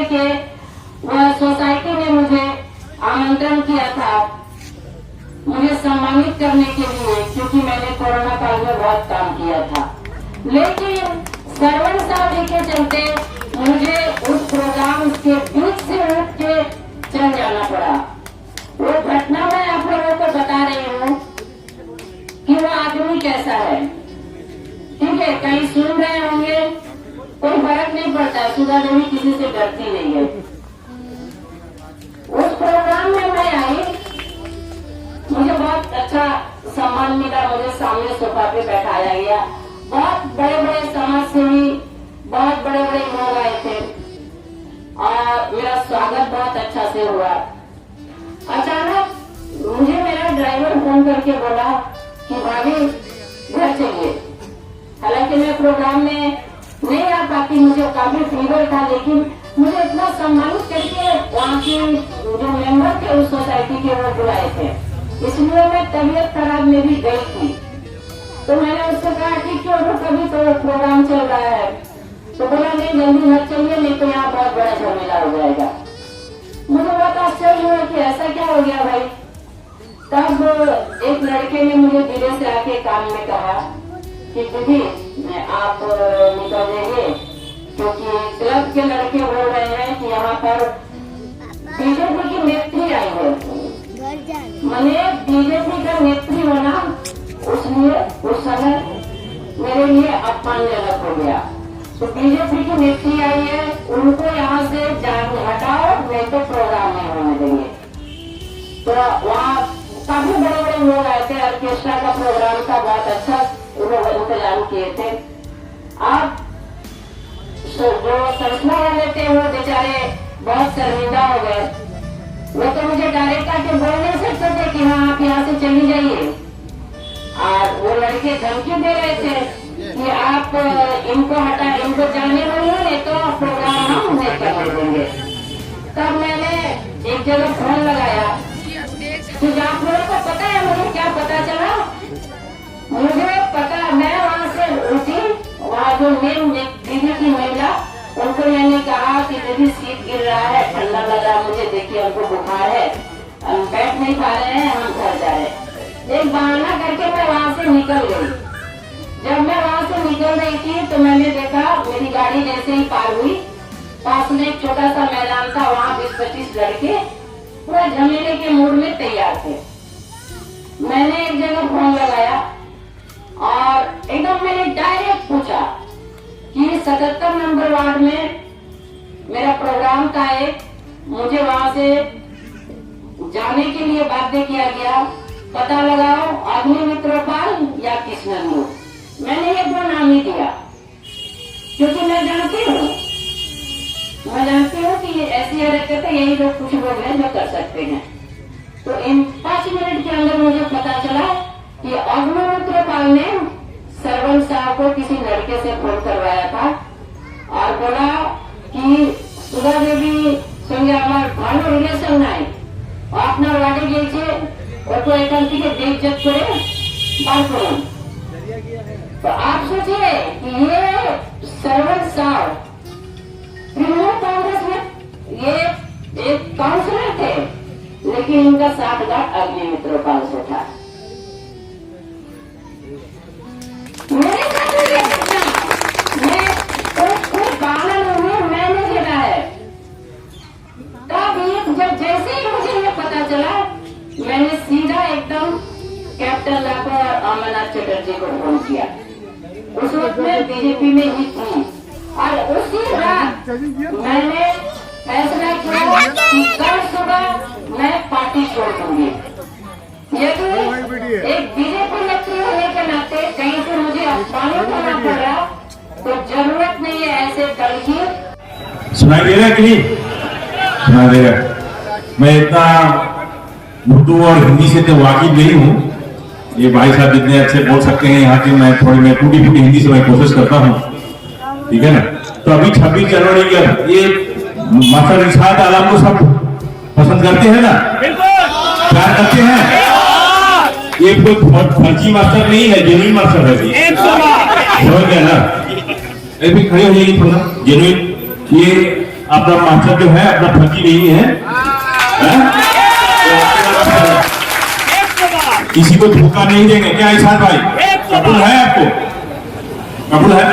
जिले के वह सोसाइटी ने मुझे आमंत्रण किया था मुझे सम्मानित करने के लिए, क्योंकि मैंने कोरोना काल में बहुत काम किया था। लेकिन सर्वन सावधि के चलते मुझे उस प्रोग्राम के बीच से उठ के चल जाना पड़ा। वो घटना मैं आप लोगों को बता रही हूँ कि वो आदमी कैसा है। ठीक है, कहीं सुन रहे होंगे, कोई फर्क नहीं पड़ता। सुधा देवी किसी से डरती नहीं है। उस प्रोग्राम में मैं आई, मुझे बहुत अच्छा सम्मान मिला। मुझे सामने सोफा पे बैठाया गया। बहुत बड़े बड़े समाजसेवी, बहुत बड़े बड़े लोग आए थे और मेरा स्वागत बहुत अच्छा से हुआ। अचानक मुझे मेरा ड्राइवर फोन करके बोला कि भाभी घर चलिए। हालांकि मैं प्रोग्राम में नहीं आ पाती, मुझे काफी फीवर था, लेकिन मुझे इतना सम्मानित करके वहाँ के जो मेंबर थे उस सोसाइटी के वो बुलाए थे, इसलिए मैं तबीयत खराब में भी गई थी। तो मैंने उससे कहा कि क्यों कभी तो प्रोग्राम चल रहा है। तो बोला नहीं, जल्दी घर चलिए, नहीं तो यहाँ बहुत बड़ा झमेला हो जाएगा। मुझे बहुत आश्चर्य हुआ कि ऐसा क्या हो गया भाई। तब एक लड़के ने मुझे धीरे से आके कान में कहा कि दीदी आप निकल जाइए, क्योंकि क्लब के लड़के बोल रहे हैं कि यहाँ पर बीजेपी की नेत्री आई है। मैंने बीजेपी का नेत्री होना उसलिए उस समय मेरे लिए अपमानजनक हो गया। तो बीजेपी की नेत्री आई है, उनको यहाँ से हटाओ, नहीं तो प्रोग्राम नहीं होने देंगे। तो वहाँ काफी बड़े बड़े लोग आए थे, ऑर्केस्ट्रा का प्रोग्राम था, बहुत अच्छा उन्होंने इंतजाम किए थे। अब जो संस्था वाले थे वो बेचारे बहुत शर्मिंदा हो गए। वो तो मुझे डायरेक्ट आके बोल नहीं सकते थे कि हाँ आप यहाँ से चली जाइए। और वो लड़के धमकी दे रहे थे कि आप इनको हटा, इनको जाने वाले, नहीं तो प्रोग्राम हम नहीं करने देंगे। तब मैंने एक जगह फोन लगाया। तो आप लोगों को पता है मुझे क्या पता चला? मुझे पता, मैं वहाँ से उठी, वहाँ जो मेन दीदी की महिला, उनको मैंने कहा कि दीदी सीट गिर रहा है, ठंडा लग रहा है मुझे, देखिए हमको बुखार है, हम बैठ नहीं पा रहे हैं, हम घर जा रहे हैं। एक बहाना करके मैं वहाँ से निकल गई। जब मैं वहाँ से निकल रही थी तो मैंने देखा मेरी गाड़ी जैसे ही पार हुई, पास में एक छोटा सा मैदान था, वहाँ 20-25 लड़के पूरा झमेले के मूड में तैयार थे। मैंने एक जगह फोन लगाया और एकदम मैंने डायरेक्ट पूछा कि 77 नंबर वार्ड में मेरा प्रोग्राम था एक, मुझे वहाँ से जाने के लिए बाध्य किया गया, पता लगाओ अग्निमित्रपाल या कृष्णन। मैंने ये दो नाम ही दिया, क्योंकि मैं जानती हूँ कि ये ऐसी हरकतें यही लोग कुछ लोग हैं जो कर सकते हैं। तो इन 5 मिनट के अंदर मुझे पता चला कि अग्निमित्रपाल ने सरवन साहब को किसी लड़के से फोन करवाया था और बोला कि सुधा देवी संगे আমার ভালো রিলেশন নাই, আপনার ওয়ার্ডে গিয়েছে, ওকে এখান থেকে বেইজ্জত করে বার করুন। तो आप सोचिए कि ये सरवन साहब तृणमूल कांग्रेस में ये एक काउंसलर थे, लेकिन इनका साठगांठ अग्निमित्रपाल से था। मेरे साथ ये घटना, मैं कोई बहाना नहीं है, मैंने झेला है। तब जब जैसे ही मुझे ये पता चला, मैंने सीधा एकदम कैप्टन लाखो और अमरनाथ चटर्जी को फोन किया। उस वक्त में बीजेपी में ही थी और उसी रात मैंने फैसला किया कि कल सुबह मैं पार्टी छोड़ दूंगी। यदि एक बीजेपी नेत्री होने के नाते कहीं से मुझे अपमानित होना पड़ रहा, तो जरूरत नहीं है ऐसे दल की। सुनाई दे रहा है कि नहीं? सुनाई दे रहा है। मैं इतना उर्दू और हिंदी से तो वाकिफ नहीं हूँ। ये भाई साहब जितने अच्छे बोल सकते हैं यहाँ की, मैं टूटी फूटी हिंदी से मैं कोशिश करता हूँ, ठीक है ना। तो अभी 26 जनवरी का ये मास्टर इरशाद आलम को सब पसंद करते हैं ना, प्यार करते हैं। ये कोई फर्जी मास्टर नहीं है, जेन्युइन मास्टर है। समझ गया ना? अभी खड़े हो जाइए थोड़ा। जेन्युइन ये अपना मास्टर जो है अपना फर्जी नहीं है, किसी को धोखा नहीं देंगे। क्या ईशान भाई कबूल है आपको? कबूल है?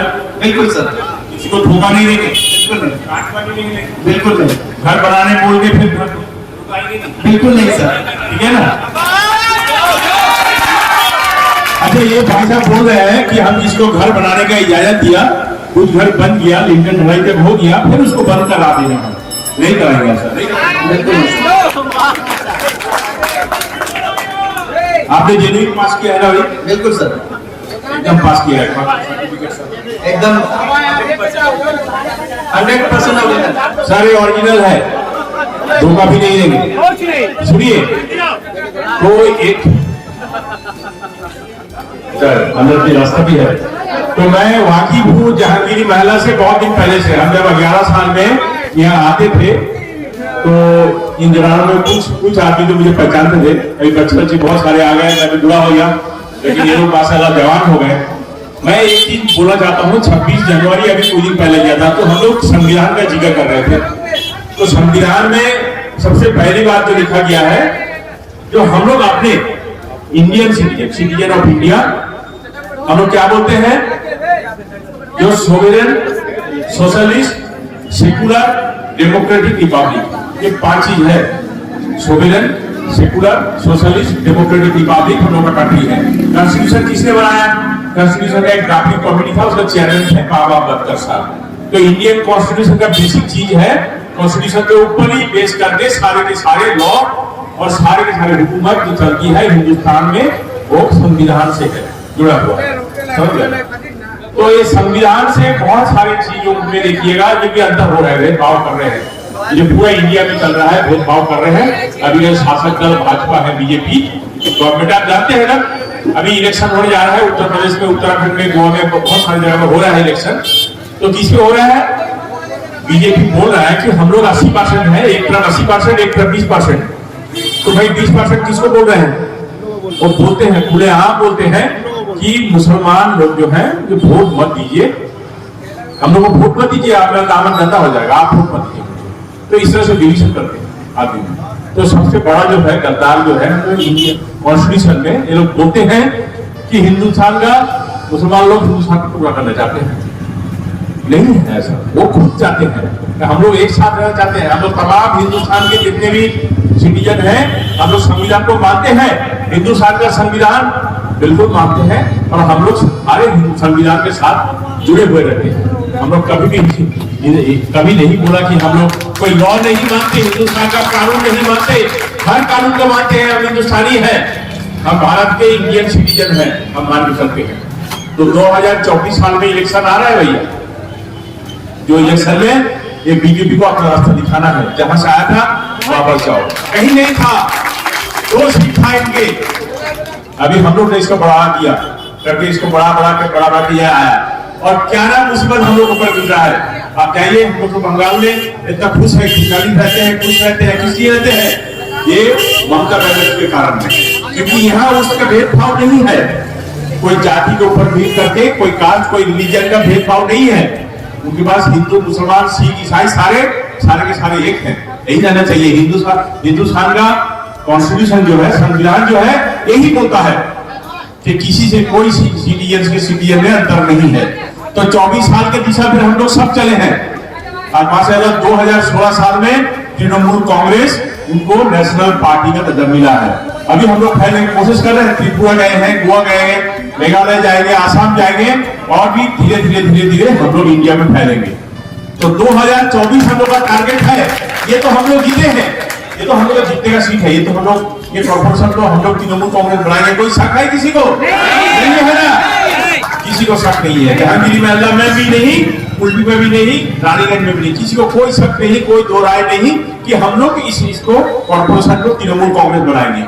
बिल्कुल सर, किसी को धोखा नहीं देंगे, बिल्कुल नहीं, घर बनाने बोल के फिर बिल्कुल नहीं सर। ठीक है ना? अच्छा, ये भाई साहब बोल रहे हैं कि हम जिसको घर बनाने का इजाजत दिया, कुछ घर बन गया, लिंटन ढलाई तक हो गया, फिर उसको बंद करा देना, नहीं कराएंगे सर, नहीं कराएंगे। बिल्कुल नहीं। आपने जेन्युइन पास किया है ना भाई? बिल्कुल सर, एकदम पास किया है, एकदम 100% ओरिजिनल। सारे ओरिजिनल है, धोखा भी नहीं देंगे। सुनिए, कोई एक सर अंदर की रास्ता भी है। तो मैं वाकिफ हूँ जहांगीरी महिला से बहुत दिन पहले से। हम जब 11 साल में यहाँ आते थे तो इन जगहों में कुछ आदमी तो मुझे पहचानते थे, अभी बच्चे बहुत सारे आ गए, मैं भी बुरा हो गया, लेकिन ये लोग माशाल्लाह जवान हो गए। मैं एक चीज बोलना चाहता हूँ, 26 जनवरी अभी कुछ दिन पहले गया था, तो हम लोग संविधान का जिक्र कर रहे थे। तो संविधान में सबसे पहली बात जो लिखा गया है, जो हम लोग अपने इंडियन सिटीजन ऑफ इंडिया, हम लोग क्या बोलते हैं, जो sovereign, socialist, secular, democratic Republic, ये 5 चीज है। Sovereign, secular, socialist, democratic Republic हम लोग का कंट्री है। कॉन्स्टिट्यूशन किसने बनाया? कॉन्स्टिट्यूशन का एक ड्राफ्टिंग कमेटी था, उसका चेयरमैन थे बाबा अम्बेडकर साहब। तो इंडियन कॉन्स्टिट्यूशन का बेसिक चीज है, कॉन्स्टिट्यूशन के ऊपर ही बेस करके सारे के सारे लॉ और सारे के सारे हुकूमत जो चलती है हिंदुस्तान में, वो संविधान से है जुड़ा हुआ, समझ गए? तो ये संविधान से बहुत सारी चीजों में देखिएगा ये भी अंतर हो रहे हैं, भेदभाव कर रहे हैं। ये पूरा इंडिया में चल रहा है, भेदभाव कर रहे हैं। अभी ये शासक दल भाजपा है, बीजेपी गवर्नमेंट, आप जानते हैं ना, अभी इलेक्शन होने जा रहा है उत्तर प्रदेश में, उत्तराखंड में, गोवा में, बहुत सारी जगह में हो रहा है इलेक्शन। तो किस पे हो रहा है? बीजेपी बोल रहा है कि हम लोग 80% है, एक तरफ 80%, एक तरफ 20%। तो भाई 20% किसको बोल रहे हैं? वो बोलते हैं, खुलेआम बोलते हैं कि मुसलमान लोग जो हैं जो वोट मत दीजिए, हम लोग को वोट मत दीजिए, आपका दामन गंदा हो जाएगा, आप वोट मत दीजिए। तो इस तरह से डिवीजन करते हैं आदमी। तो सबसे बड़ा जो है गद्दार जो है इंडियन कॉन्स्टिट्यूशन में, ये लोग बोलते हैं कि हिंदुस्तान का, मुसलमान लोग हिंदुस्तान को पूरा करना चाहते हैं। नहीं है ऐसा, वो खुद चाहते हैं, हम लोग एक साथ रहना चाहते हैं। हम लोग तमाम हिंदुस्तान के जितने भी सिटीजन हैं, हम लोग संविधान को मानते हैं, हिंदुस्तान का संविधान बिल्कुल मानते हैं, और हम लोग सारे संविधान के साथ जुड़े हुए रहते हैं। हम लोग कभी नहीं बोला कि हम लोग कोई लॉ नहीं मानते, हिंदुस्तान का कानून नहीं मानते, हर कानून को मानते हैं। हम हिंदुस्तानी हैं, हम भारत के इंडियन सिटीजन हैं, हम मान के चलते हैं। तो 2024 साल में इलेक्शन आ रहा है भैया, जो इलेक्शन में ये बीजेपी को अपना रास्ता दिखाना है, जहां से आया था वापस जाओ, कहीं नहीं था, 2 सीट था इनके। अभी हम लोग ने इसको बढ़ा दिया करके, इसको बढ़ा के आया, और क्या ना मुसीबत हम लोग ऊपर गुजरा है। आप जाइए, हम लोग तो बंगाल में इतना खुश है, खुशहाली रहते हैं, खुश रहते हैं, किस लिए रहते हैं? ये ममता बनर्जी के कारण है, क्योंकि यहाँ उसका भेदभाव नहीं है, कोई जाति के ऊपर भेद करके, कोई कास्ट, कोई रिलीजन का भेदभाव नहीं है। उनके पास हिंदू, मुसलमान, सिख, ईसाई सारे के सारे एक हैं। यही जाना चाहिए। हिंदुस्तान का कॉन्स्टिट्यूशन जो है, संविधान जो है, यही बोलता है कि किसी से कोई सिटीजन में अंतर नहीं है। तो 24 साल के दिशा में हम लोग सब चले हैं, और माशाल्लाह 2016 साल में तृणमूल कांग्रेस उनको नेशनल पार्टी का दर्जा मिला है। अभी हम लोग फैलने की कोशिश कर रहे हैं, त्रिपुरा गए हैं, गोवा गए हैं, मेघालय जाएंगे, आसाम जाएंगे, और भी धीरे धीरे हम लोग इंडिया में फैलेंगे। तो 2024 हम लोग का टारगेट है। ये तो हम लोग जीते हैं, ये तो हम लोग जीतने का सीट है, ये तो हम लोग, ये कॉर्पोरेशन तो हम लोग तृणमूल कांग्रेस बनाएंगे। कोई शक है किसी को? नहीं है ना, किसी को शक नहीं है। जहांगीरी महिला में भी नहीं, कुल्लू में भी नहीं, रानीगंज में भी नहीं, किसी को कोई शक नहीं, कोई दो राय नहीं कि हम लोग इसको कॉर्पोरेशन को तृणमूल कांग्रेस बनाएंगे।